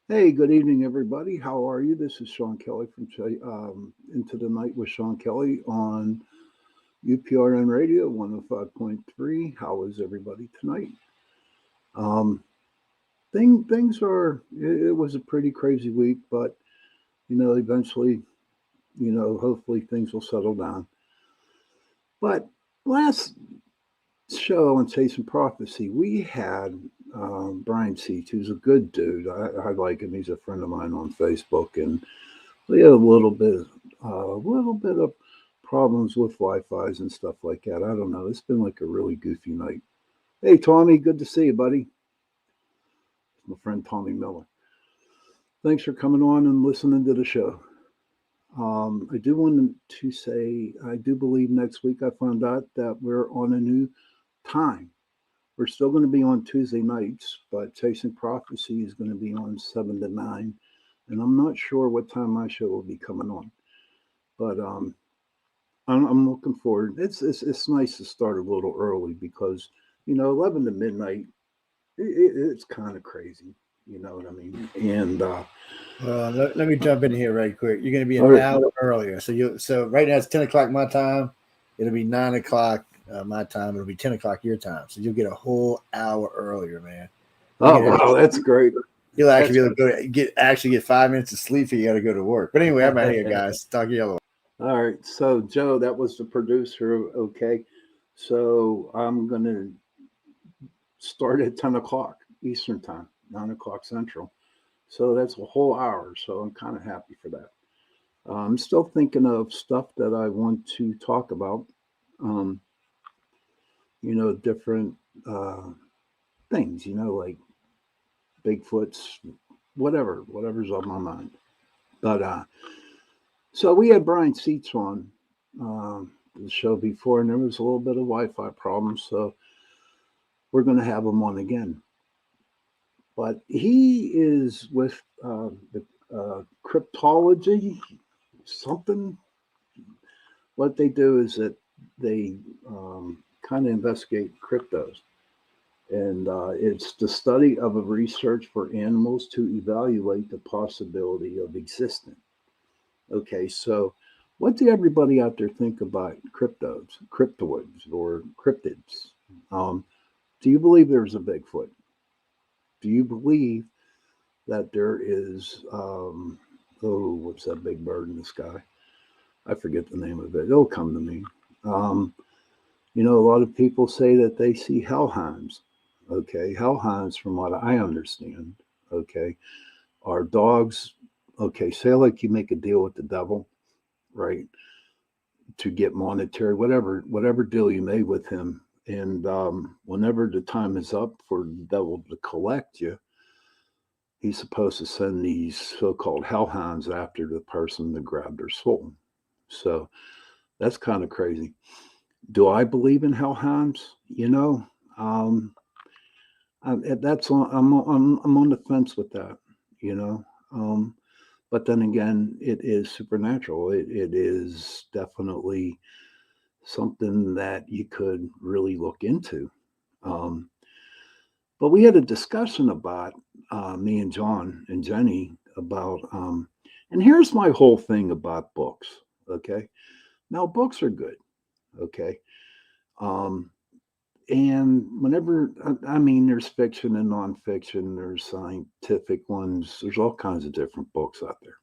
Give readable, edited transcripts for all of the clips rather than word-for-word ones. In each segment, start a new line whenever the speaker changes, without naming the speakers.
Hey, good evening, everybody. How are you? This is Shawn Kelly from Into the Night with Shawn Kelly on UPRN Radio 105.3. How is everybody tonight? Um, things are, it was a pretty crazy week, but, eventually, hopefully things will settle down. But last show on Chasing Prophecy, we had Brian Seach, who's a good dude. I like him. He's a friend of mine on Facebook, and we had a little bit of problems with Wi-Fi's and stuff like that. I don't know. It's been like a really goofy night. Hey, Tommy, good to see you, buddy. My friend Tommy Miller. Thanks for coming on and listening to the show. I do want to say I do believe next week I found out that we're on a new time. We're still going to be on Tuesday nights, but Chasing Prophecy is going to be on 7 to 9, and I'm not sure what time my show will be coming on. But I'm looking forward. It's nice to start a little early because 11 to midnight it's kind of crazy. You know what I mean? And
Let me jump in here right quick. You're going to be
all
an
right,
hour earlier. So right now it's 10 o'clock my time. It'll be 9 o'clock my time. It'll be 10 o'clock your time. So you'll get a whole hour earlier, man. You
oh
can
wow, that's great.
you'll actually
That's
be able to get 5 minutes of sleep. If you got to go to work. But anyway, I'm out here, guys. Talk to you other.
all right. So Joe, that was the producer. Okay, so I'm gonna start at 10 o'clock Eastern time, 9 o'clock Central. So that's a whole hour. So I'm kind of happy for that. I'm still thinking of stuff that I want to talk about. Um, different uh, things. Like Bigfoot's, whatever's on my mind. But so we had Brian Seats on the show before, and there was a little bit of Wi-Fi problems, so we're going to have him on again. But he is with the cryptology, something. What they do is that they kind of investigate cryptos. And it's the study of a research for animals to evaluate the possibility of existence. Okay, so what do everybody out there think about cryptoids, or cryptids? Um, do you believe there's a Bigfoot? Do you believe that there is, what's that big bird in the sky? I forget the name of it. It'll come to me. Um, a lot of people say that they see hellhounds. Okay, hellhounds, from what I understand, okay, are dogs. Okay, say like you make a deal with the devil, right, to get monetary, whatever deal you made with him, and whenever the time is up for the devil to collect you, he's supposed to send these so-called hellhounds after the person to grab their soul. So that's kind of crazy. Do I believe in hellhounds? Um, that's on. I'm on the fence with that. You know, um, but then again, it is supernatural. It is definitely something that you could really look into. Um, but we had a discussion about me and John and Jenny about, and here's my whole thing about books. Okay, now books are good. Okay, um, and whenever I mean, there's fiction and nonfiction, there's scientific ones, there's all kinds of different books out there.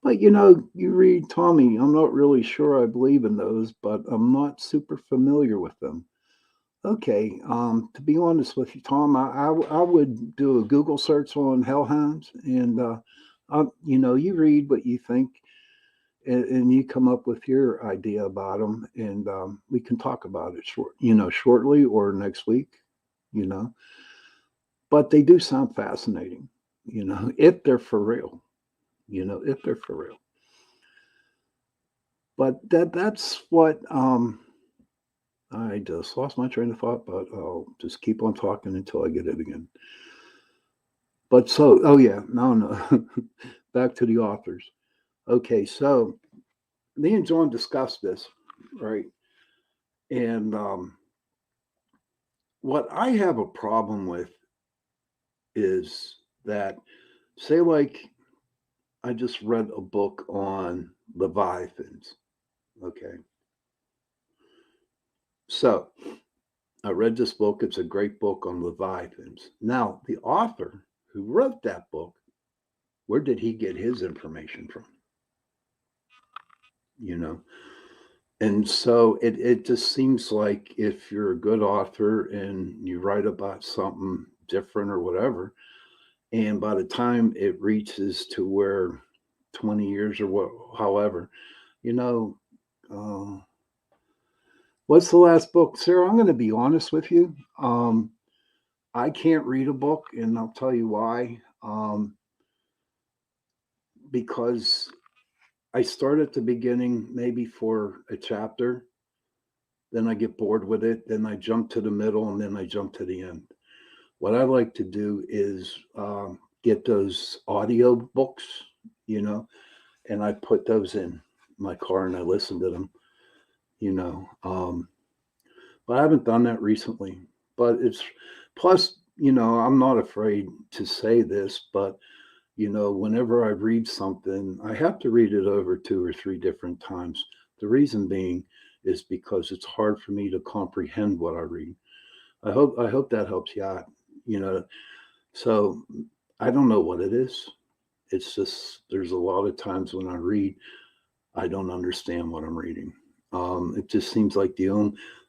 But you read Tommy, I'm not really sure I believe in those, but I'm not super familiar with them. Okay, to be honest with you, Tom, I would do a Google search on hellhounds, and you read what you think, and you come up with your idea about them, and we can talk about it shortly or next week, you know. But they do sound fascinating, if they're for real, if they're for real. But that's what I just lost my train of thought, but I'll just keep on talking until I get it again. But so, oh yeah, no. Back to the authors. Okay, so me and John discussed this, right? And what I have a problem with is that, say, like, I just read a book on Leviathans. Okay. So I read this book. It's a great book on Leviathans. Now, the author who wrote that book, where did he get his information from? You know? And so it just seems like if you're a good author and you write about something different or whatever, and by the time it reaches to where 20 years or what, however, you know, uh, what's the last book, Sarah? I'm going to be honest with you. I can't read a book, and I'll tell you why. Because I start at the beginning, maybe for a chapter, then I get bored with it, then I jump to the middle, and then I jump to the end. What I like to do is get those audio books, you know, and I put those in my car and I listen to them, you know. But I haven't done that recently. But it's plus, I'm not afraid to say this, but whenever I read something, I have to read it over 2 or 3 different times. The reason being is because it's hard for me to comprehend what I read. I hope that helps you out. You know, so I don't know what it is. It's just there's a lot of times when I read, I don't understand what I'm reading. It just seems like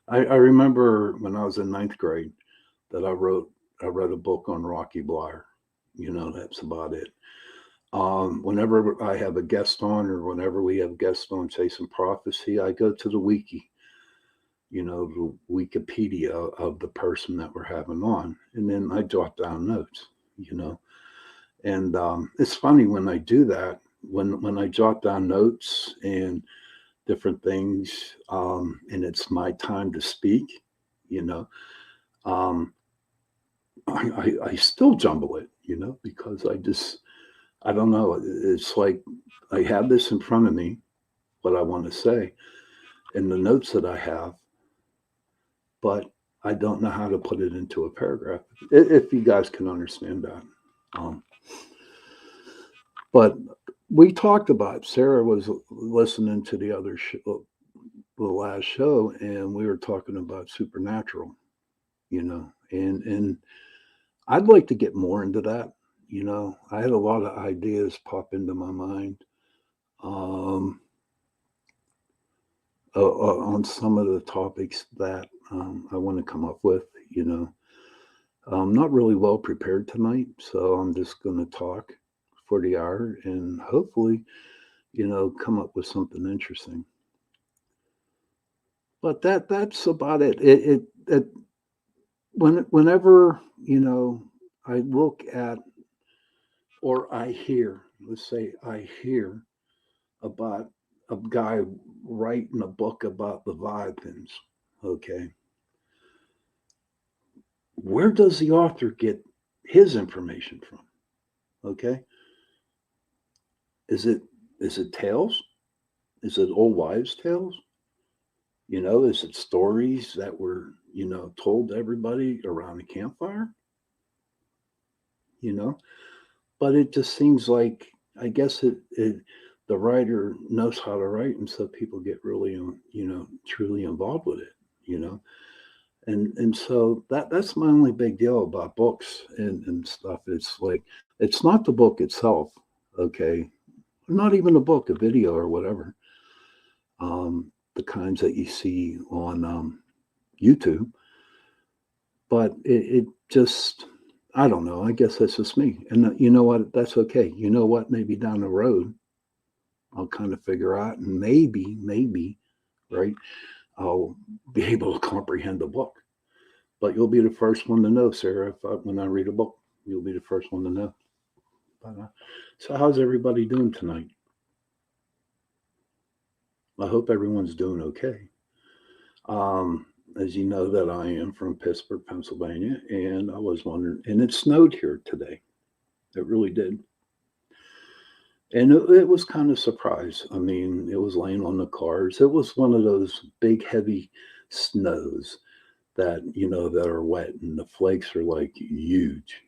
I remember when I was in ninth grade that I read a book on Rocky Blyer. That's about it. Whenever I have a guest on, or whenever we have guests on Chasing Prophecy, I go to the wiki, the Wikipedia of the person that we're having on, and then I jot down notes, and it's funny when I do that, when I jot down notes and different things, and it's my time to speak, you know, um, I still jumble it, because I don't know. It's like I have this in front of me, what I want to say, and the notes that I have, but I don't know how to put it into a paragraph. If you guys can understand that. Um, but we talked about, Sarah was listening to the other show, the last show, and we were talking about supernatural, and I'd like to get more into that. I had a lot of ideas pop into my mind. Um, on some of the topics that I want to come up with. I'm not really well prepared tonight, so I'm just going to talk for the hour and hopefully, come up with something interesting. But that's about it. Whenever I look at or I hear, let's say I hear about a guy writing a book about Leviathans, okay, where does the author get his information from? Okay, is it tales? Is it old wives' tales? Is it stories that were told to everybody around the campfire? You know, but it just seems like I guess the writer knows how to write, and so people get really truly involved with it. And so that's my only big deal about books and stuff. It's like it's not the book itself, okay, not even a book, a video or whatever, the kinds that you see on YouTube, but it just I don't know. I guess that's just me, and you know what? That's okay. You know what? Maybe down the road, I'll kind of figure out, and maybe, right? I'll be able to comprehend the book. But you'll be the first one to know, Sarah. When I read a book, you'll be the first one to know. But, so, how's everybody doing tonight? I hope everyone's doing okay. Um, as you know, that I am from Pittsburgh, Pennsylvania, and I was wondering, and it snowed here today. It really did, and it was kind of surprise. I mean, it was laying on the cars. It was one of those big, heavy snows that that are wet, and the flakes are like huge.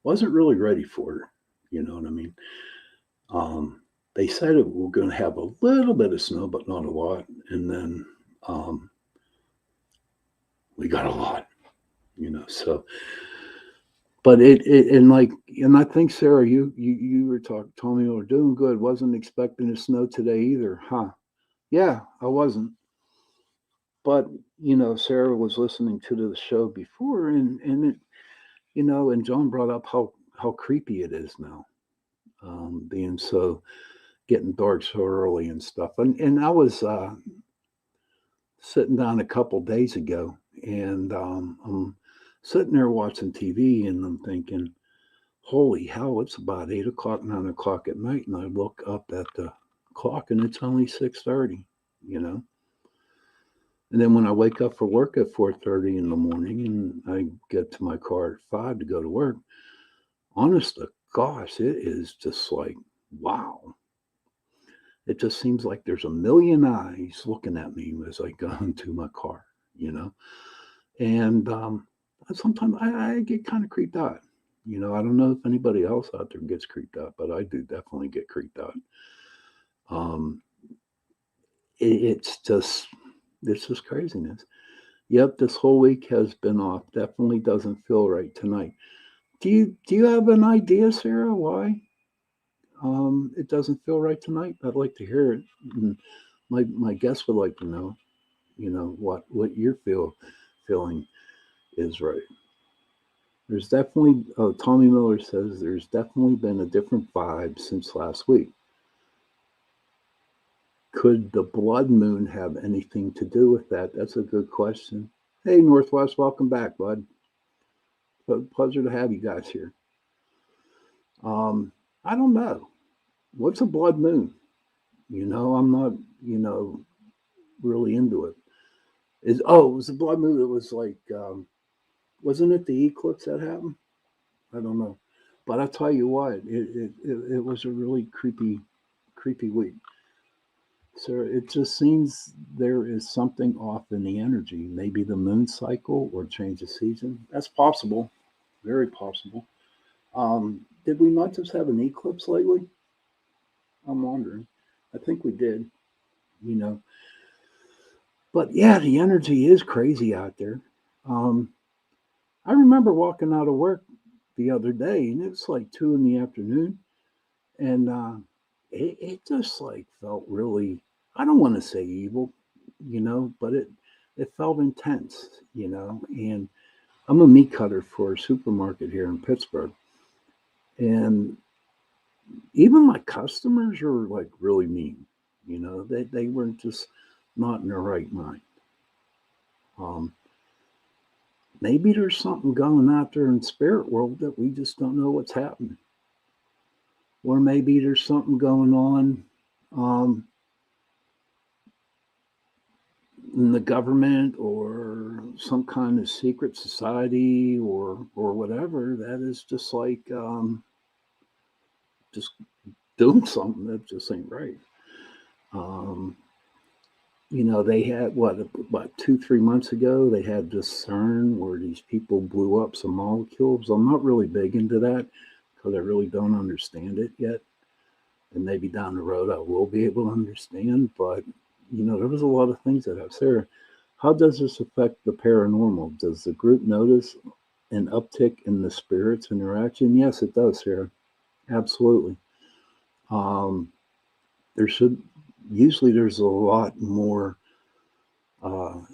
Wasn't really ready for it. You know what I mean? Um, they said it, we're going to have a little bit of snow, but not a lot. And then um, we got a lot, you know. So, but and like, and I think Sarah, you were talking, told me we were doing good. Wasn't expecting to snow today either, huh? Yeah, I wasn't. But Sarah was listening to the show before, and it, and John brought up how creepy it is now, being so getting dark so early and stuff. And I was sitting down a couple days ago, and I'm sitting there watching TV, and I'm thinking, holy hell, it's about 8 o'clock, 9 o'clock at night, and I look up at the clock, and it's only 6:30. You know, and then when I wake up for work at 4:30 in the morning, and I get to my car at 5 to go to work, honest to gosh, it is just like wow. It just seems like there's a million eyes looking at me as I go into my car, you know. And sometimes I get kind of creeped out. I don't know if anybody else out there gets creeped out, but I do definitely get creeped out. Um, it's just craziness. Yep, this whole week has been off. Definitely doesn't feel right tonight. Do you have an idea, Sarah, why it doesn't feel right tonight? I'd like to hear it. And my guest would like to know. What your feeling is right. There's definitely, Tommy Miller says there's definitely been a different vibe since last week. Could the blood moon have anything to do with that? That's a good question. Hey, Northwest, welcome back, bud. Pleasure to have you guys here. Um, I don't know. What's a blood moon? I'm not, really into it. It was a blood moon. It was like, wasn't it the eclipse that happened? I don't know. But I'll tell you what, it was a really creepy week. So it just seems there is something off in the energy. Maybe the moon cycle or change of season. That's possible. Very possible. Did we not just have an eclipse lately? I'm wondering. I think we did, you know. But yeah, the energy is crazy out there. Um, I remember walking out of work the other day, and it was like 2 in the afternoon, and it just like felt really. I don't want to say evil, but it felt intense, And I'm a meat cutter for a supermarket here in Pittsburgh, and even my customers are like really mean. They were just not in their right mind. Um, Maybe there's something going out there in the spirit world that we just don't know what's happening, or maybe there's something going on um, in the government or some kind of secret society or whatever that is just like just doing something that just ain't right. Um, they had what 2 3 months ago they had this CERN where these people blew up some molecules. I'm not really big into that because I really don't understand it yet, and maybe down the road I will be able to understand. But there was a lot of things that have. Sarah, how does this affect the paranormal? Does the group notice an uptick in the spirits interaction? Yes, it does, Sarah. Absolutely. Um, there should usually there's a lot more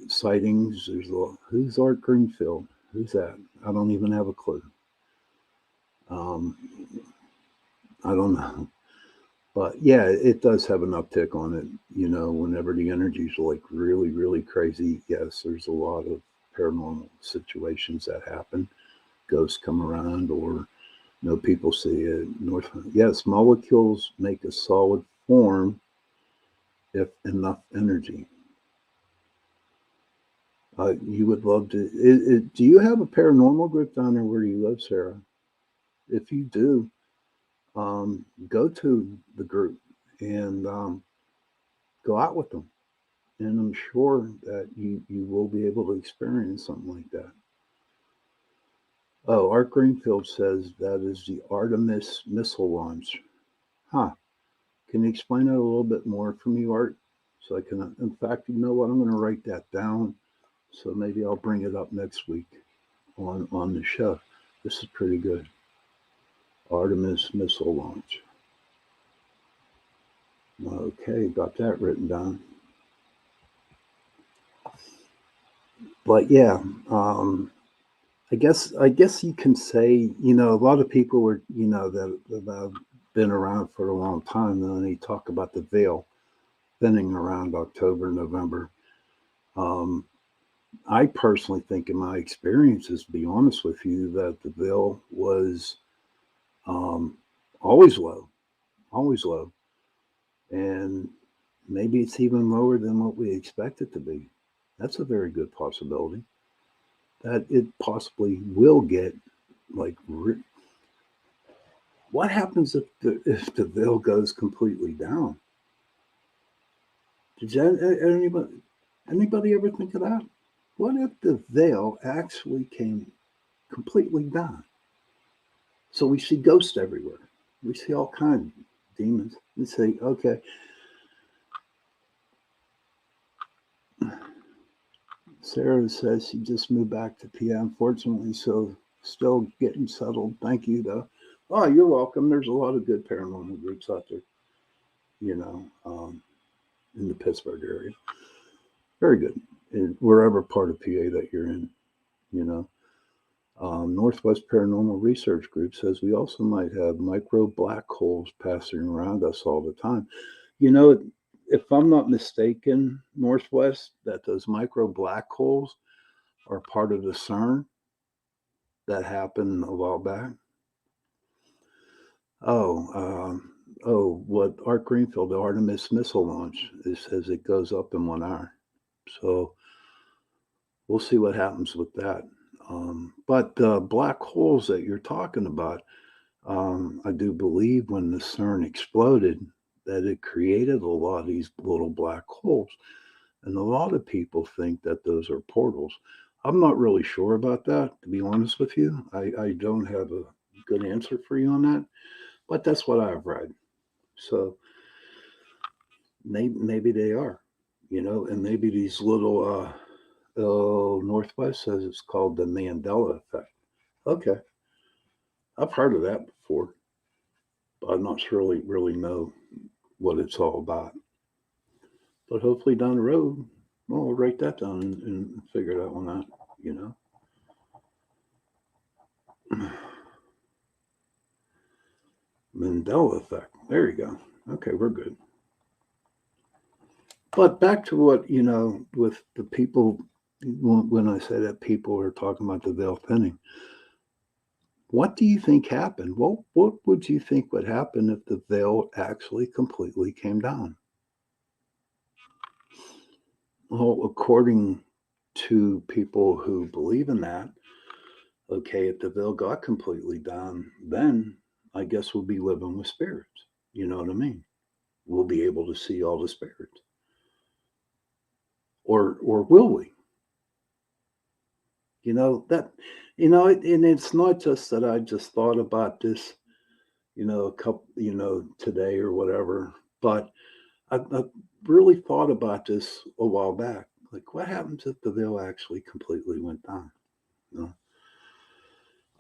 sightings. Who's Art Greenfield? Who's that? I don't even have a clue. Um, I don't know. But yeah, it does have an uptick on it. Whenever the energy's like really, really crazy, yes, there's a lot of paranormal situations that happen. Ghosts come around, or people see it. Yes, molecules make a solid form if enough energy. You would love to. Do you have a paranormal group down there where you live, Sarah? If you do, go to the group and go out with them. And I'm sure that you will be able to experience something like that. Oh, Art Greenfield says that is the Artemis missile launch. Huh. Can you explain that a little bit more for me, Art? So I can, in fact, you know what? I'm going to write that down. So maybe I'll bring it up next week on the show. This is pretty good. Artemis missile launch. Okay, got that written down. But yeah, I guess you can say, a lot of people were, that have been around for a long time, and they talk about the veil thinning around October, November. Um, I personally think, in my experiences, to be honest with you, that the veil was um, always low, always low, and maybe it's even lower than what we expect it to be. That's a very good possibility that it possibly will get like. What happens if the veil goes completely down? Did anybody ever think of that? What if the veil actually came completely down? So we see ghosts everywhere. We see all kinds of demons. We say, okay, Sarah says she just moved back to PA, unfortunately, so still getting settled. Thank you, though. Oh, you're welcome. There's a lot of good paranormal groups out there, you know, um, in the Pittsburgh area. Very good. In wherever part of PA that you're in, you know. Northwest Paranormal Research Group says we also might have micro black holes passing around us all the time. You know, if I'm not mistaken, Northwest, that those micro black holes are part of the CERN that happened a while back. Oh, what Art Greenfield, the Artemis missile launch, it says it goes up in 1 hour. So we'll see what happens with that. But the black holes that you're talking about, I do believe when the CERN exploded, that it created a lot of these little black holes. And a lot of people think that those are portals. I'm not really sure about that, to be honest with you. I don't have a good answer for you on that, but that's what I've read. So maybe they are, and maybe these little, Northwest says it's called the Mandela effect. Okay, I've heard of that before, but I'm not sure really know what it's all about. But hopefully down the road, well, I'll write that down and figure that one out, you know. Mandela effect. There you go. Okay, we're good. But back to what, with the people, when I say that people are talking about the veil thinning, what do you think happened? What would you think would happen if the veil actually completely came down? Well, according to people who believe in that, okay, if the veil got completely down, then I guess we'll be living with spirits. You know what I mean? We'll be able to see all the spirits. Or will we? That and it's not just that I just thought about this, a couple, today or whatever, but I really thought about this a while back. Like, what happens if the veil actually completely went down? You know?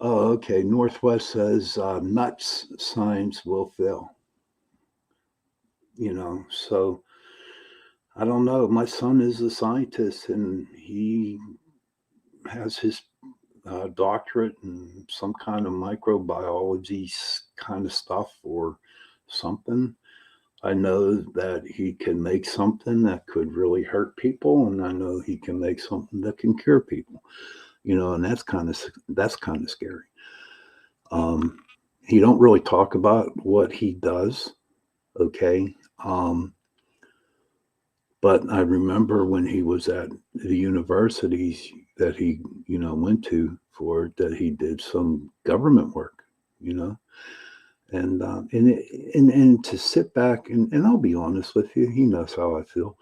Oh, okay. Northwest says nuts science will fail. So I don't know. My son is a scientist, and he has his doctorate in some kind of microbiology kind of stuff or something. I know that he can make something that could really hurt people, and I know he can make something that can cure people. And that's kind of scary. Um, he don't really talk about what he does. Okay. But I remember when he was at the universities that he, went to for that he did some government work, you know, and to sit back and I'll be honest with you, he knows how I feel.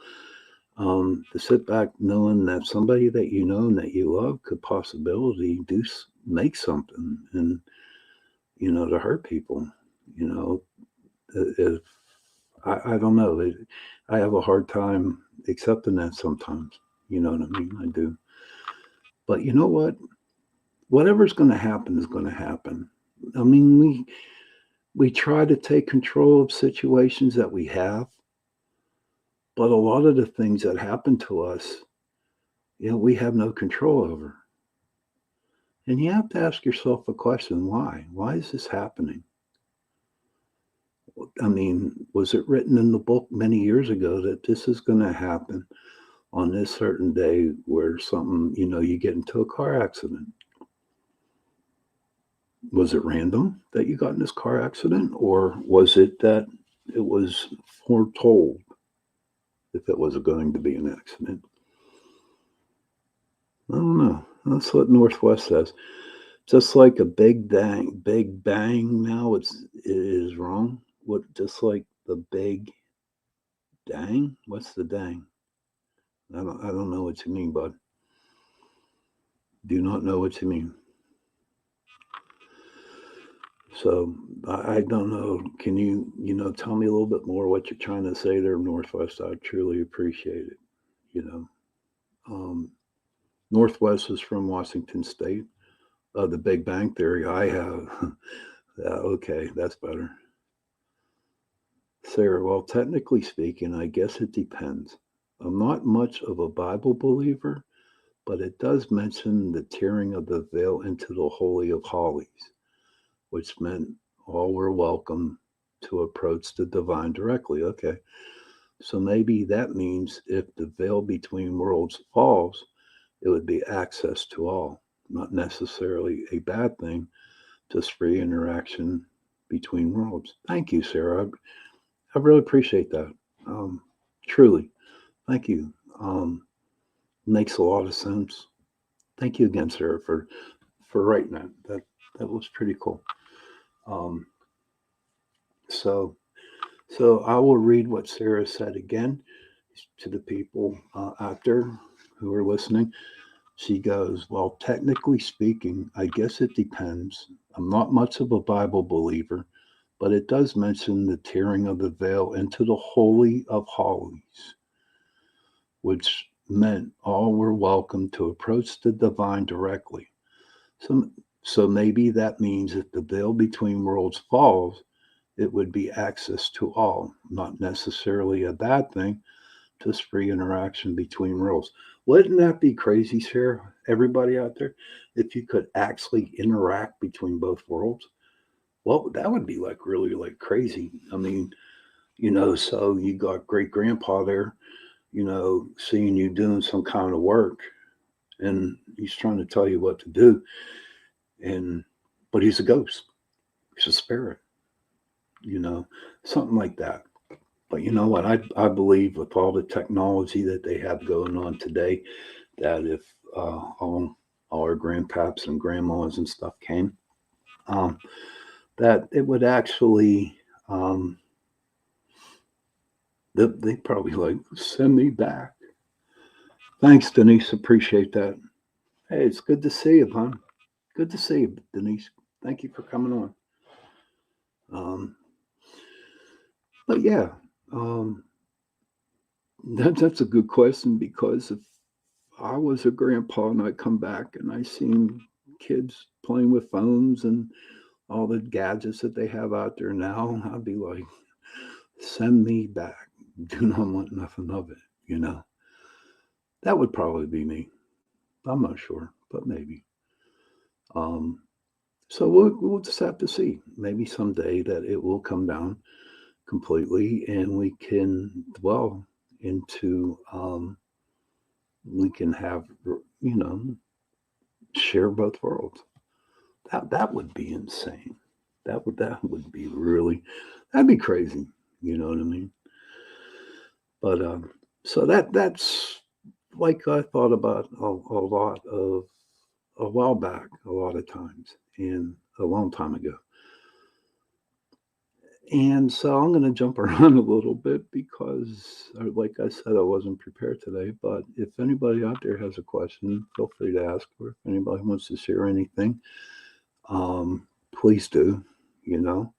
To sit back knowing that somebody that you know and that you love could possibility make something, and to hurt people. You know, if I don't know, I have a hard time accepting that sometimes. You know what I mean? I do. But you know what? Whatever's going to happen is going to happen. I mean, we try to take control of situations that we have, but a lot of the things that happen to us, we have no control over. And you have to ask yourself a question: why? Why is this happening? I mean, was it written in the book many years ago that this is going to happen on this certain day where something, you get into a car accident? Was it random that you got in this car accident, or was it that it was foretold if it was going to be an accident? I don't know. That's what Northwest says. Just like a big bang now, it is wrong. What? Just like the big dang? What's the dang? I don't know what you mean, bud. Do not know what you mean. So I don't know. Can you tell me a little bit more what you're trying to say there, Northwest? I truly appreciate it. You know, um, Northwest is from Washington State. The Big Bang Theory. I have. Yeah, okay, that's better. Sarah, well, technically speaking, I guess it depends. I'm not much of a Bible believer, but it does mention the tearing of the veil into the Holy of Holies, which meant all were welcome to approach the divine directly. Okay, so maybe that means if the veil between worlds falls, it would be access to all, not necessarily a bad thing, just free interaction between worlds. Thank you, Sarah. I really appreciate that. Um, Truly, thank you. Um, Makes a lot of sense. Thank you again, Sarah, for writing that. That was pretty cool. Um, so so I will read what Sarah said again to the people out there who are listening. She goes, well, technically speaking, I guess it depends. I'm not much of a Bible believer, but it does mention the tearing of the veil into the Holy of Holies, which meant all were welcome to approach the divine directly. So, so maybe that means if the veil between worlds falls, it would be access to all, not necessarily a bad thing, just free interaction between worlds. Wouldn't that be crazy, Sarah? Everybody out there, if you could actually interact between both worlds, well, that would be like really like crazy. I mean, so you got great grandpa there, seeing you doing some kind of work, and he's trying to tell you what to do, and but he's a ghost, he's a spirit, you know, something like that. But you know what? I believe with all the technology that they have going on today, that if all our grandpaps and grandmas and stuff came, um, that it would actually, um, they probably like send me back. Thanks, Denise. Appreciate that. Hey, it's good to see you, hon. Good to see you, Denise. Thank you for coming on. Um, but yeah, um, that's a good question, because if I was a grandpa and I come back and I seen kids playing with phones and all the gadgets that they have out there now, I'd be like, send me back. Do not want nothing of it, you know. That would probably be me. I'm not sure, but maybe. Um, so we'll just have to see. Maybe someday that it will come down completely and we can dwell into, we can have, you know, share both worlds. That would be insane. That would be really, that'd be crazy. You know what I mean? But so that's like I thought about a lot of a while back, a lot of times, and a long time ago. And so I'm going to jump around a little bit because, like I said, I wasn't prepared today. But if anybody out there has a question, feel free to ask. Or if anybody wants to share anything, please do. You know,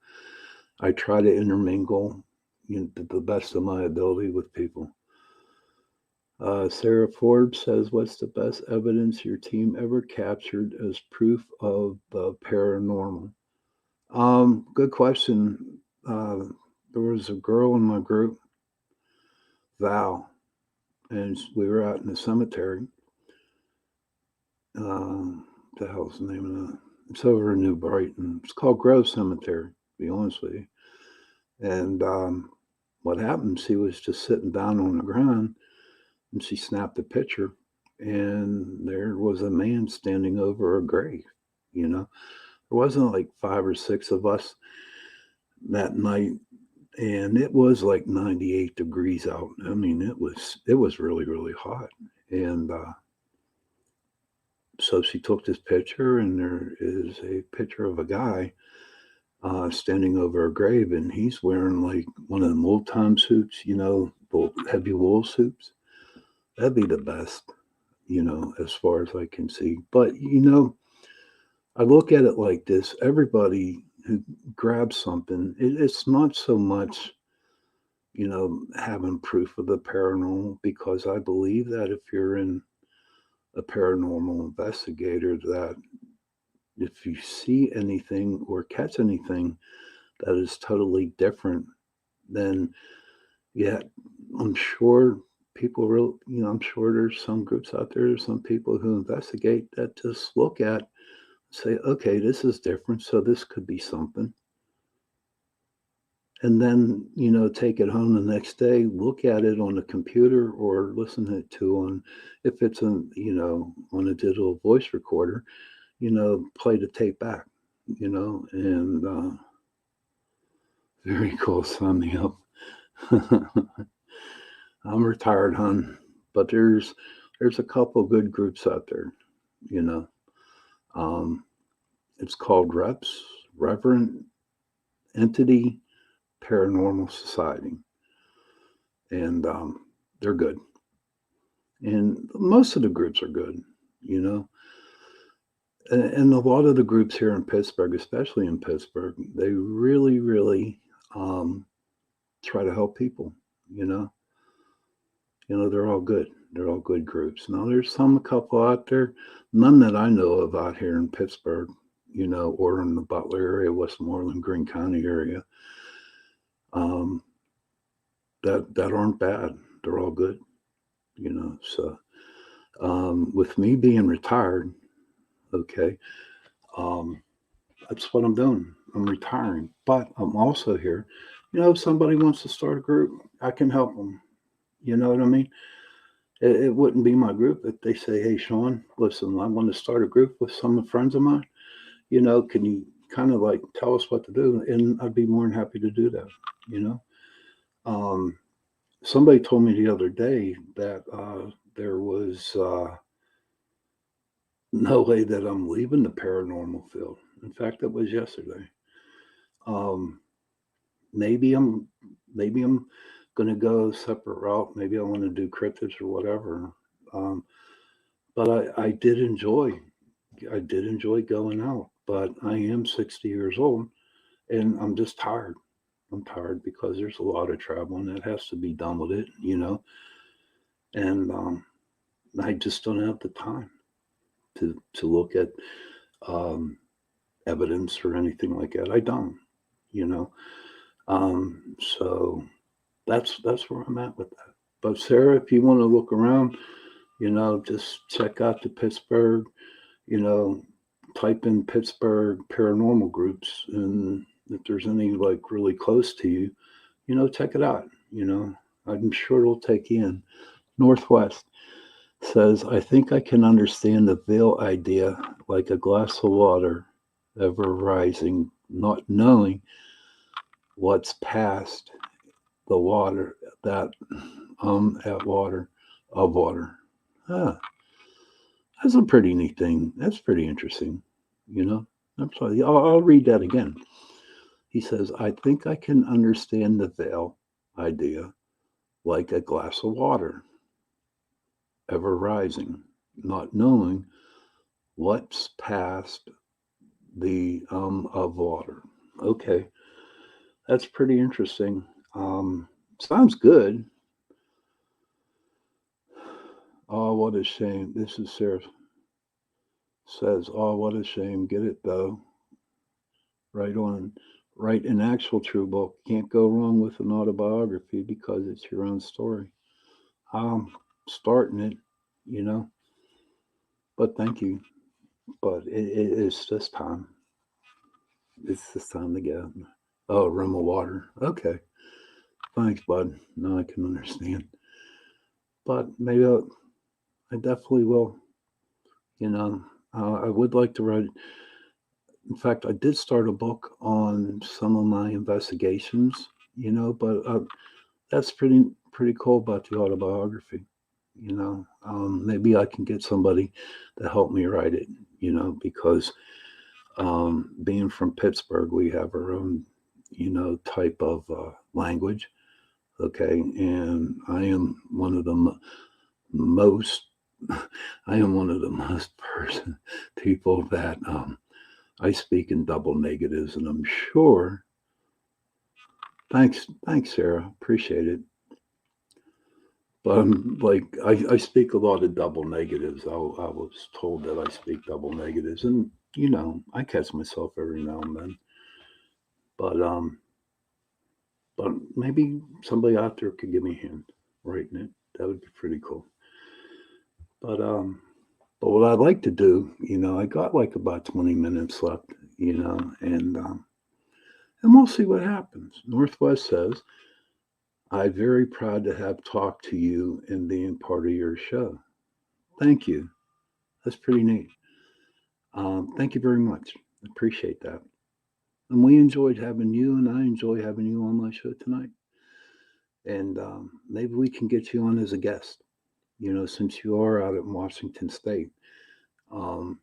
I try to intermingle to the best of my ability with people. Sarah Forbes says, "What's the best evidence your team ever captured as proof of the paranormal?" Good question. There was a girl in my group, Val, and we were out in the cemetery. The hell's the name of it? It's over in New Brighton. It's called Grove Cemetery, to be honest with you. And what happened, she was just sitting down on the ground and she snapped a picture. And there was a man standing over a grave. You know, there wasn't like 5 or 6 of us that night, and it was like 98 degrees out. I mean, it was really really hot, and so she took this picture, and there is a picture of a guy standing over a grave, and he's wearing like one of them old time suits, the heavy wool suits. That'd be the best, as far as I can see. But I look at it like this: everybody who grabs something, it's not so much having proof of the paranormal, because I believe that if you're in a paranormal investigator, that if you see anything or catch anything that is totally different, then yeah, I'm sure people real, I'm sure there's some groups out there, some people who investigate that just look at, say, okay, this is different, so this could be something. And then take it home the next day, look at it on the computer or listen it to on, if it's on on a digital voice recorder, play the tape back, and very cool. Sign me up. I'm retired, hon, but there's a couple good groups out there. you know um, it's called reps, Reverend Entity Paranormal Society, and they're good. And most of the groups are good, you know. And a lot of the groups here in Pittsburgh, especially in Pittsburgh, they really, really um, try to help people. You know, they're all good. They're all good groups. Now, there's a couple out there, none that I know of out here in Pittsburgh, or in the Butler area, Westmoreland, Greene County area, um, that aren't bad. They're all good. So with me being retired, okay, um, that's what I'm doing. I'm retiring, but I'm also here. If somebody wants to start a group, I can help them. You know what I mean? It wouldn't be my group if they say, "Hey, Shawn, listen, I want to start a group with some friends of mine. Can you kind of like tell us what to do?" And I'd be more than happy to do that. You know, um, somebody told me the other day that there was no way that I'm leaving the paranormal field. In fact, it was yesterday. Um, maybe I'm going to go a separate route. Maybe I want to do cryptids or whatever. Um, but I did enjoy going out. But I am 60 years old, and I'm just tired. I'm tired because there's a lot of traveling that has to be done with it. And I just don't have the time to look at um, evidence or anything like that. I don't, you know. So that's where I'm at with that. But Sarah, if you want to look around, just check out the Pittsburgh, you know, type in Pittsburgh paranormal groups, and if there's any like really close to you, check it out. I'm sure it'll take you in. Northwest says, "I think I can understand the veil idea, like a glass of water ever rising, not knowing what's past the water that at water of water." Ah, that's a pretty neat thing. That's pretty interesting. You know, I'm sorry. I'll read that again. He says, I think I can understand the veil idea like a glass of water, ever rising, not knowing what's past the of water. Okay, that's pretty interesting. Sounds good. Oh, what a shame. This is Sarah says, oh, what a shame. Get it though. Right on. Write an actual true book. Can't go wrong with an autobiography because it's your own story. I'm starting it, you know, but thank you. But it's this time. It's this time to go. Oh, rim of water. Okay. Thanks, bud. Now I can understand. But maybe I definitely will. You know, I would like to write. In fact, I did start a book on some of my investigations. But that's pretty cool about the autobiography. Maybe I can get somebody to help me write it. Because being from Pittsburgh, we have our own type of language. Okay, and I am one of the most I am one of the most people that I speak in double negatives, and I'm sure. Thanks, Sarah. Appreciate it. But like I speak a lot of double negatives. I was told that I speak double negatives, and I catch myself every now and then. But maybe somebody out there could give me a hand writing it. That would be pretty cool. But what I'd like to do, I got like about 20 minutes left, and we'll see what happens. Northwest says, I'm very proud to have talked to you and being part of your show. Thank you. That's pretty neat. Thank you very much. Appreciate that. And we enjoyed having you, and I enjoy having you on my show tonight. And maybe we can get you on as a guest, since you are out in Washington State. Um,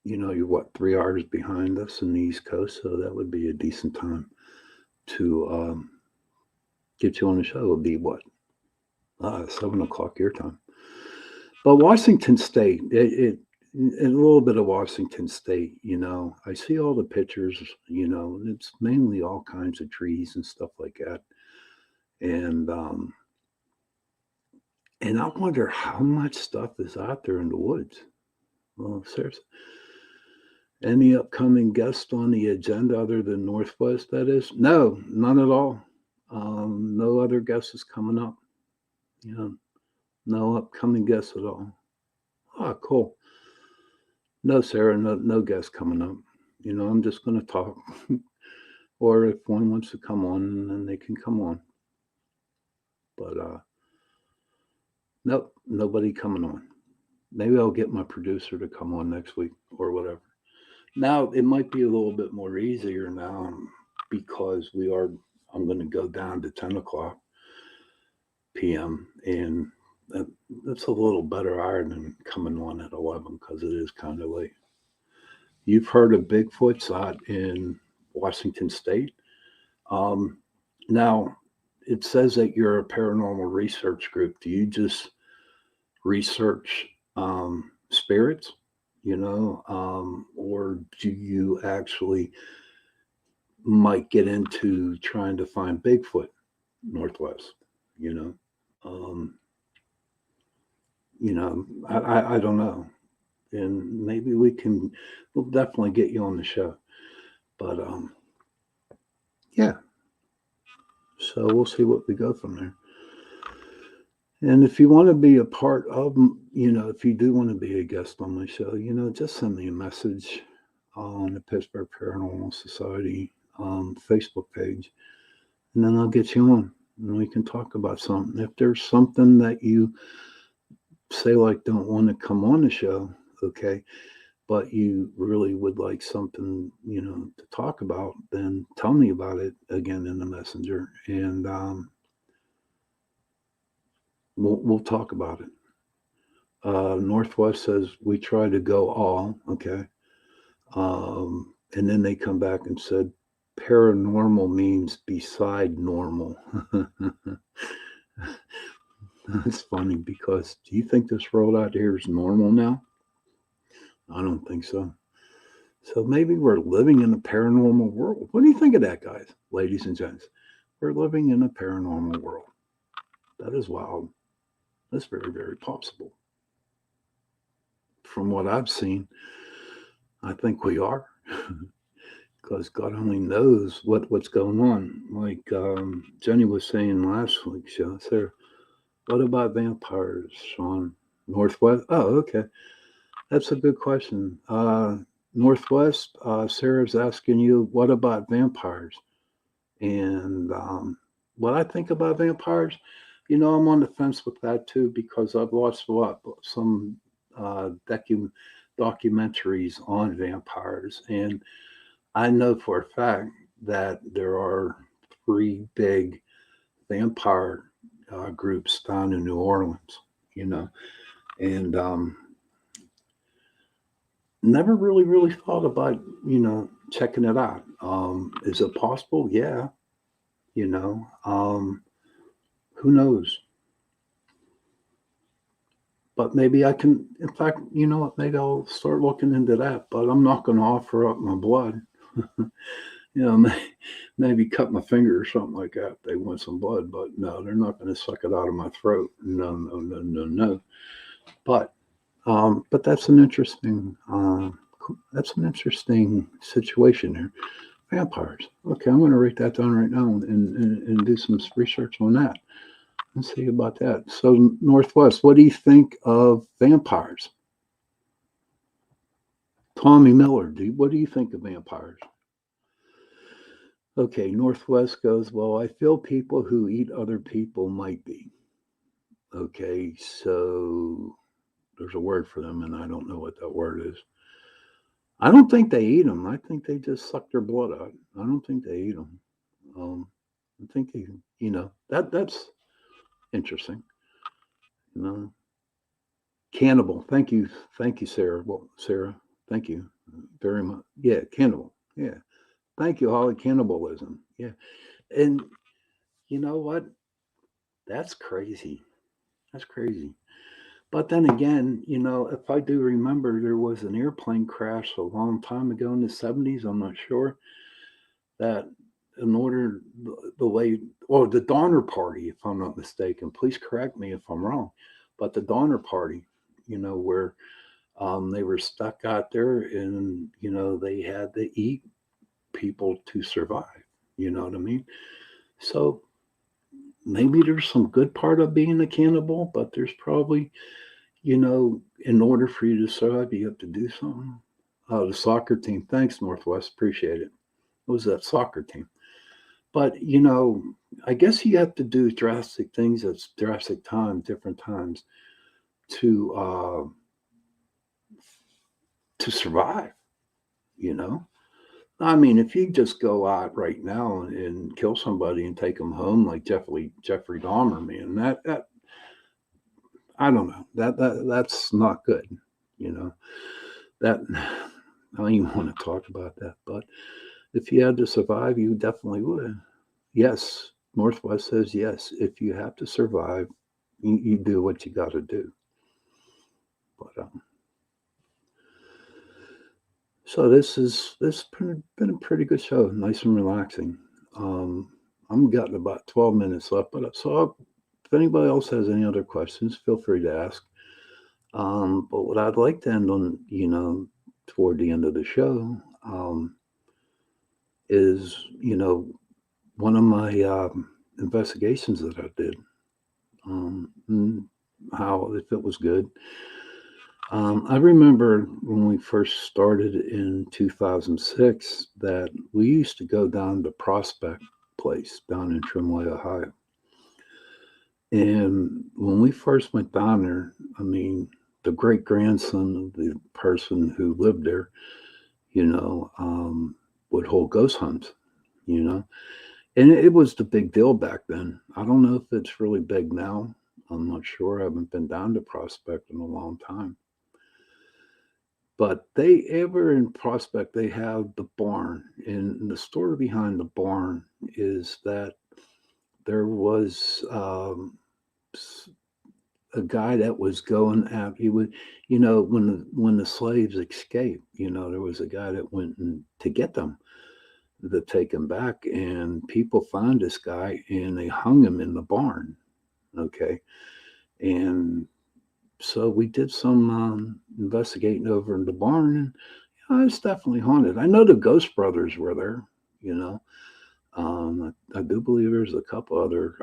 you're what, 3 hours behind us in the East Coast, so that would be a decent time to get you on the show. It would be what, 7 o'clock your time. But Washington State, a little bit of Washington State, I see all the pictures, it's mainly all kinds of trees and stuff like that. And I wonder how much stuff is out there in the woods. Well, seriously. Any upcoming guests on the agenda other than Northwest, that is? No, none at all. No other guests is coming up. No upcoming guests at all. Oh, cool. No, Sarah, no guests coming up. I'm just going to talk. Or if one wants to come on, then they can come on. But nope, nobody coming on. Maybe I'll get my producer to come on next week or whatever. Now it might be a little bit more easier now because I'm going to go down to 10 o'clock p.m. and that's a little better hour than coming on at 11 because it is kind of late. You've heard of Bigfoot's out in Washington State. Now, it says that you're a paranormal research group. Do you just research spirits, or do you actually might get into trying to find Bigfoot Northwest, you know? Um, I don't know. And maybe we'll definitely get you on the show. But yeah, so we'll see what we go from there. And if you want to be a part of, if you do want to be a guest on my show, just send me a message on the Pittsburgh Paranormal Society Facebook page, and then I'll get you on, and we can talk about something. If there's something that you say like don't want to come on the show, okay, but you really would like something, to talk about, then tell me about it again in the messenger, and we'll talk about it. Northwest says we try to go all, okay, and then they come back and said paranormal means beside normal. That's funny because do you think this world out here is normal now? I don't think so. So maybe we're living in a paranormal world. What do you think of that, guys, ladies and gents? We're living in a paranormal world. That is wild. That's very, very possible. From what I've seen, I think we are. Because God only knows what's going on. Like Jenny was saying last week's show, Sarah, what about vampires, Shawn? Northwest? Oh, okay. That's a good question. Northwest, Sarah's asking you, what about vampires? And what I think about vampires, I'm on the fence with that too because I've watched some documentaries on vampires, and I know for a fact that there are three big vampire groups down in New Orleans, you know, and never really thought about, checking it out. Is it possible? Yeah, you know, who knows? But maybe I can, in fact, you know what? Maybe I'll start looking into that, but I'm not going to offer up my blood. Maybe cut my finger or something like that. They want some blood, but no, they're not going to suck it out of my throat. No, no, no, no, no. But that's an interesting situation here. Vampires. Okay, I'm going to write that down right now and do some research on that. Let's see about that. So Northwest, what do you think of vampires? Tommy Miller, what do you think of vampires? Okay, Northwest goes, well, I feel people who eat other people might be. Okay, so there's a word for them, and I don't know what that word is. I don't think they eat them. I think they just suck their blood out. I don't think they eat them. I think they, that's interesting. You know, cannibal. Thank you, Sarah. Well, Sarah, thank you very much. Yeah, cannibal. Yeah, thank you, Holly. Cannibalism. Yeah, and you know what? That's crazy. That's crazy. But then again, if I do remember, there was an airplane crash a long time ago in the 70s. I'm not sure that in order the way, or the Donner Party, if I'm not mistaken, please correct me if I'm wrong, but the Donner Party, where they were stuck out there and, they had to eat people to survive. You know what I mean? So maybe there's some good part of being a cannibal, but there's probably, in order for you to survive, you have to do something. Oh, the soccer team. Thanks, Northwest. Appreciate it. What was that soccer team? But, I guess you have to do drastic things at drastic times, different times to survive, you know? I mean, if you just go out right now and kill somebody and take them home like Jeffrey Dahmer, man, that I don't know. That's not good, you know. That I don't even want to talk about that, but if you had to survive, you definitely would. Yes, Northwest says yes. If you have to survive, you do what you got to do. But so this been a pretty good show, nice and relaxing. I'm getting about 12 minutes left, but if anybody else has any other questions, feel free to ask. But what I'd like to end on, toward the end of the show, is one of my investigations that I did. How if it was good. I remember when we first started in 2006 that we used to go down to Prospect Place down in Trimway, Ohio. And when we first went down there, I mean, the great grandson of the person who lived there, would hold ghost hunts, you know, and it was the big deal back then. I don't know if it's really big now. I'm not sure. I haven't been down to Prospect in a long time. But they ever in Prospect, they have the barn. And the story behind the barn is that there was a guy that was going out. He would, when the slaves escaped, there was a guy that went to get them, to take them back, and people found this guy and they hung him in the barn. Okay, and so we did some investigating over in the barn, and it's definitely haunted. I know the Ghost Brothers were there. You know, I do believe there's a couple other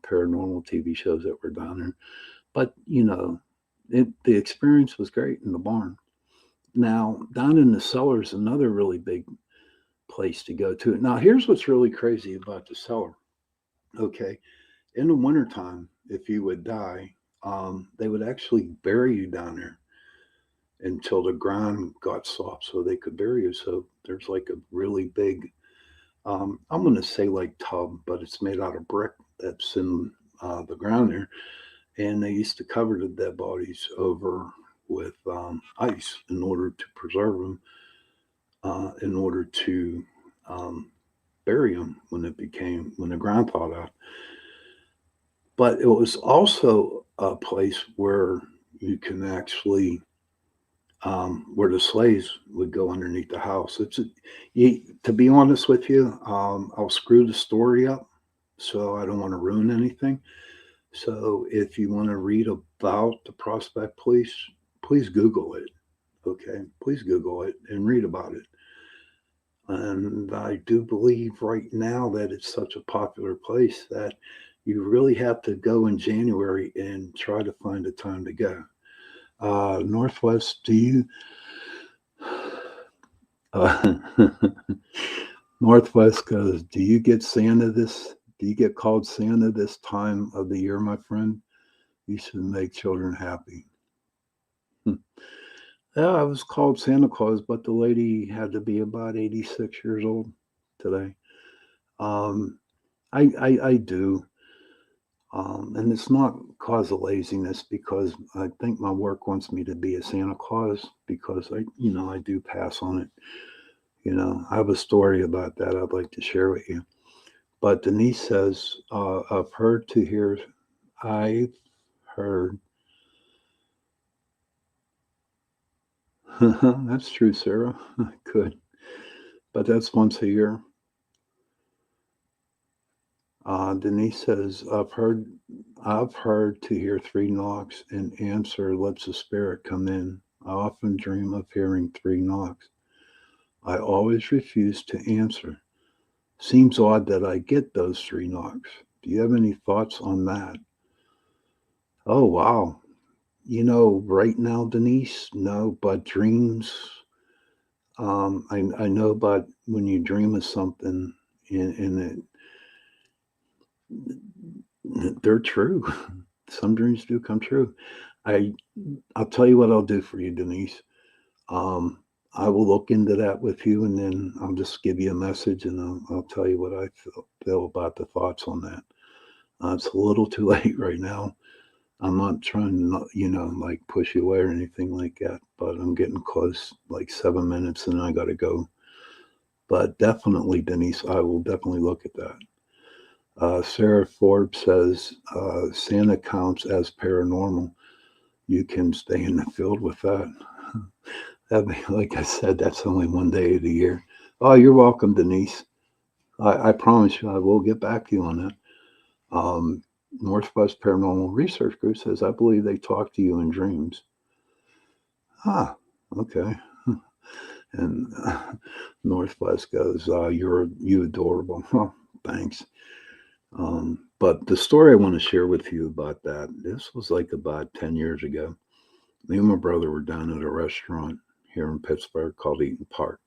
paranormal TV shows that were down there. But the experience was great in the barn. Now down in the cellar is another really big place to go to. Now here's what's really crazy about the cellar. Okay, in the wintertime, if you would die, they would actually bury you down there until the ground got soft, so they could bury you. So there's like a really big, I'm going to say like tub, but it's made out of brick that's in the ground there, and they used to cover the dead bodies over with ice in order to preserve them, in order to um, bury them when the ground thawed out. But it was also a place where you can actually where the slaves would go underneath the house. To be honest with you, I'll screw the story up, so I don't want to ruin anything. So if you want to read about the Prospect Police, please Google it. Okay, please Google it and read about it. And I do believe right now that it's such a popular place that you really have to go in January and try to find a time to go. Northwest, do you? Uh, Northwest goes, do you get Santa this? Do you get called Santa this time of the year, my friend? You should make children happy. Hmm. Yeah, I was called Santa Claus, but the lady had to be about 86 years old today. Um, I do. And it's not cause of laziness because I think my work wants me to be a Santa Claus because I do pass on it. I have a story about that I'd like to share with you. But Denise says, I've heard, that's true, Sarah. Good. But that's once a year. Denise says, I've heard to hear three knocks and answer lets a spirit come in. I often dream of hearing three knocks. I always refuse to answer. Seems odd that I get those three knocks. Do you have any thoughts on that? Oh, wow. Right now, Denise, no, but dreams, I know about when you dream of something and they're true. Some dreams do come true. I I'll tell you what I'll do for you, Denise. Um, I will look into that with you, and then I'll just give you a message, and I'll tell you what I feel about the thoughts on that. It's a little too late right now. I'm not trying to, like push you away or anything like that, but I'm getting close, like 7 minutes, and I got to go. But definitely, Denise, I will definitely look at that. Sarah Forbes says Santa counts as paranormal. You can stay in the field with that. That like I said, that's only one day of the year. Oh, you're welcome, Denise. I promise you, I will get back to you on that. Um, Northwest Paranormal Research Group says I believe they talk to you in dreams. Ah, okay. And Northwest goes, you adorable. Oh, thanks. But the story I want to share with you about that, this was like about 10 years ago. Me and my brother were down at a restaurant here in Pittsburgh called Eaton Park.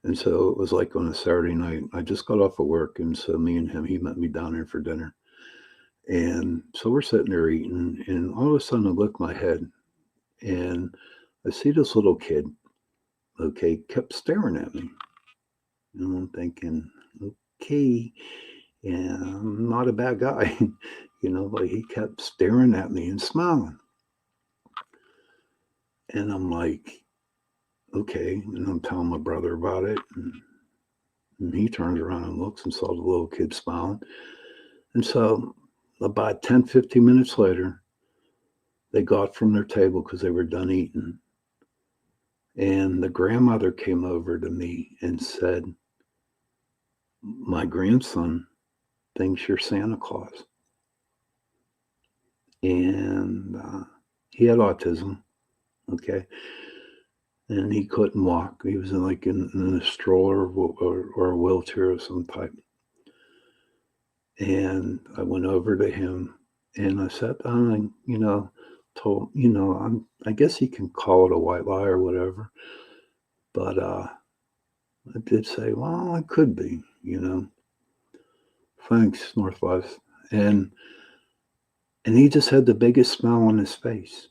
And so it was like on a Saturday night. I just got off of work. And so me and him, he met me down there for dinner. And so we're sitting there eating. And all of a sudden, I look my head and I see this little kid, okay, kept staring at me. And I'm thinking, okay, yeah, I'm not a bad guy, but he kept staring at me and smiling. And I'm like, okay. And I'm telling my brother about it. And he turns around and looks and saw the little kid smiling. And so about 10, 15 minutes later, they got from their table because they were done eating. And the grandmother came over to me and said, my grandson thinks you're Santa Claus. And he had autism, okay? And he couldn't walk. He was in a stroller or a wheelchair of some type. And I went over to him and I sat down and, told, I guess you can call it a white lie or whatever. But I did say, well, it could be. Thanks, Northwest. And he just had the biggest smile on his face,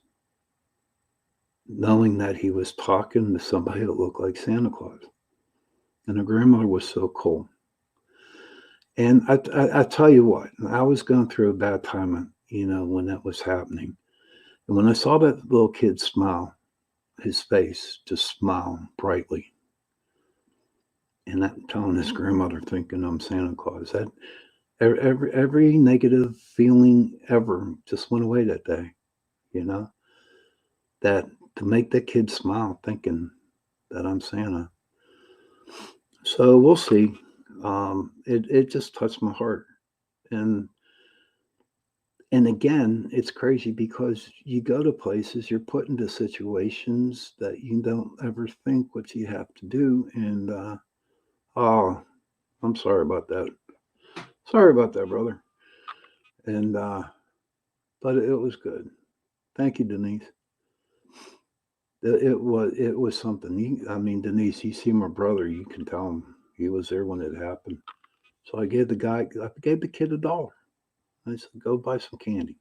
knowing that he was talking to somebody that looked like Santa Claus. And the grandmother was so cool. And I tell you what, I was going through a bad time, when that was happening. And when I saw that little kid smile, his face just smile brightly, and that telling his grandmother thinking I'm Santa Claus, that every negative feeling ever just went away that day. You know that to make that kid smile, thinking that I'm Santa. So we'll see. It just touched my heart, and again, it's crazy because you go to places, you're put into situations that you don't ever think what you have to do, and oh, I'm sorry about that. Sorry about that, brother. And but it was good. Thank you, Denise. It was something. I mean, Denise, you see my brother, you can tell him he was there when it happened. So I gave the kid $1. I said, go buy some candy,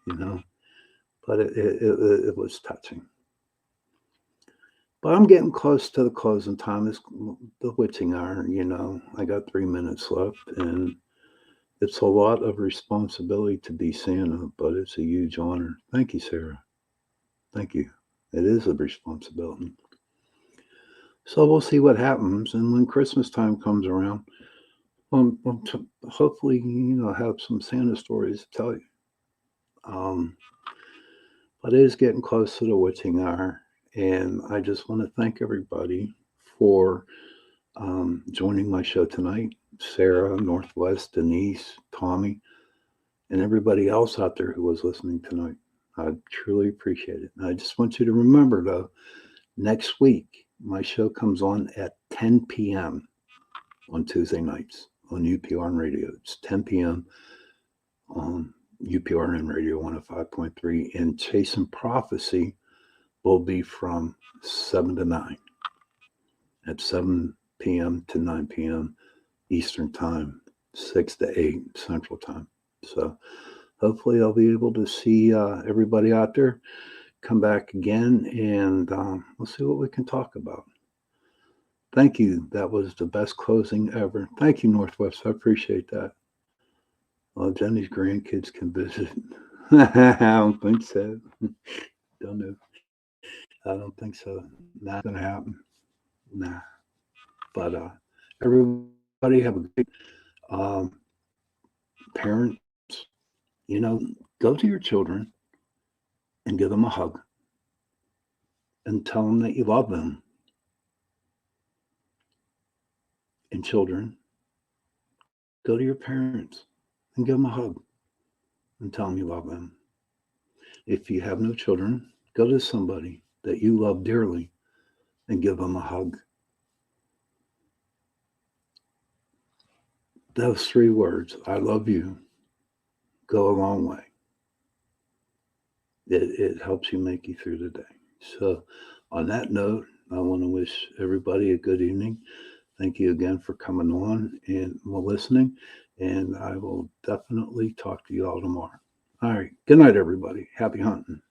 you know. But it was touching. But I'm getting close to the closing time. It's the witching hour, I got 3 minutes left, and it's a lot of responsibility to be Santa, but it's a huge honor. Thank you, Sarah. Thank you. It is a responsibility. So we'll see what happens. And when Christmas time comes around, hopefully, have some Santa stories to tell you. But it is getting close to the witching hour. And I just want to thank everybody for joining my show tonight. Sarah, Northwest, Denise, Tommy, and everybody else out there who was listening tonight. I truly appreciate it. And I just want you to remember, though, next week, my show comes on at 10 p.m. on Tuesday nights on UPRN Radio. It's 10 p.m. on UPRN Radio 105.3. And Chasing Prophecy will be from 7 to 9 at 7 p.m. to 9 p.m. Eastern Time, 6 to 8 Central Time. So hopefully I'll be able to see everybody out there. Come back again, and we'll see what we can talk about. Thank you. That was the best closing ever. Thank you, Northwest. I appreciate that. Well, Jenny's grandkids can visit. I don't think so. Don't know. I don't think so. Not gonna happen. Nah. But everybody have a great parents. Go to your children and give them a hug and tell them that you love them. And children, go to your parents and give them a hug and tell them you love them. If you have no children, go to somebody that you love dearly and give them a hug. Those 3 words, I love you, go a long way. It helps you make you through the day. So, on that note, I want to wish everybody a good evening. Thank you again for coming on and listening. And I will definitely talk to you all tomorrow. All right. Good night, everybody. Happy hunting.